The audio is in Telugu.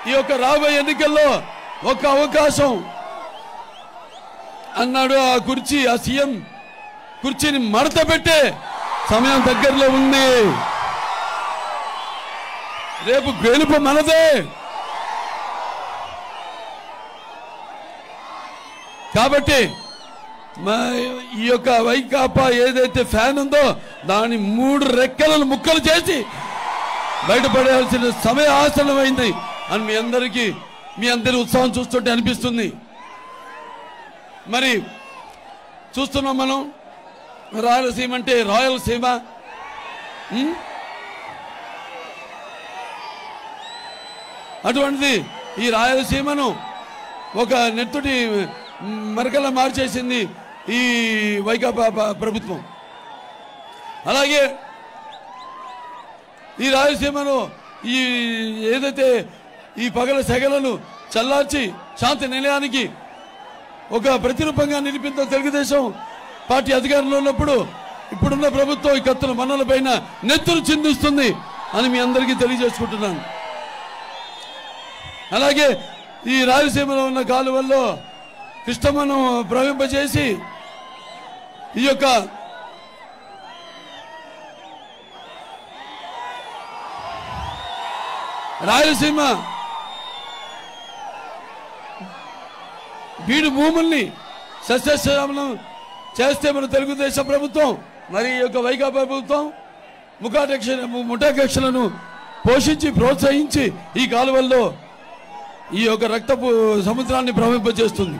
ఈ యొక్క రాబోయే ఎన్నికల్లో ఒక అవకాశం అన్నాడు. ఆ కుర్చీ, ఆ సీఎం కుర్చీని మడత పెట్టే సమయం దగ్గరలో ఉంది. రేపు గెలుపు మనదే. కాబట్టి ఈ యొక్క వైకాపా ఏదైతే ఫ్యాన్ ఉందో దాని 3 రెక్కలను ముక్కలు చేసి బయటపడాల్సిన సమయ ఆసన్నమైంది అని మీ అందరి ఉత్సాహం చూస్తుంటే అనిపిస్తుంది. మరి చూస్తున్నాం మనం, రాయలసీమ అంటే రాయలసీమ, అటువంటిది ఈ రాయలసీమను ఒక నెత్తుటి మరకలా మార్చేసింది ఈ వైకాపా ప్రభుత్వం. అలాగే ఈ రాయలసీమలో ఈ ఏదైతే ఈ పగల సెగలను చల్లార్చి శాంతి నిలయానికి ఒక ప్రతిరూపంగా నిలిపిందో తెలుగుదేశం పార్టీ అధికారంలో ఉన్నప్పుడు, ఇప్పుడున్న ప్రభుత్వం ఈ కత్తుల మన్నల పైన నెత్తురు చిందిస్తుంది అని మీ అందరికీ తెలియజేసుకుంటున్నాను. అలాగే ఈ రాయలసీమలో ఉన్న కాలువల్లో కృష్ణమ్మను ప్రవహింపజేసి ఈ యొక్క రాయలసీమ బీడు భూముల్ని సస్యశ్యామలం చేస్తే మన తెలుగుదేశం ప్రభుత్వం, మరి ఈ యొక్క వైకాపా ప్రభుత్వం ముఠాకక్షలను పోషించి ప్రోత్సహించి ఈ కాలువల్లో ఈ యొక్క రక్తపు సముద్రాన్ని ప్రవహింపజేస్తుంది.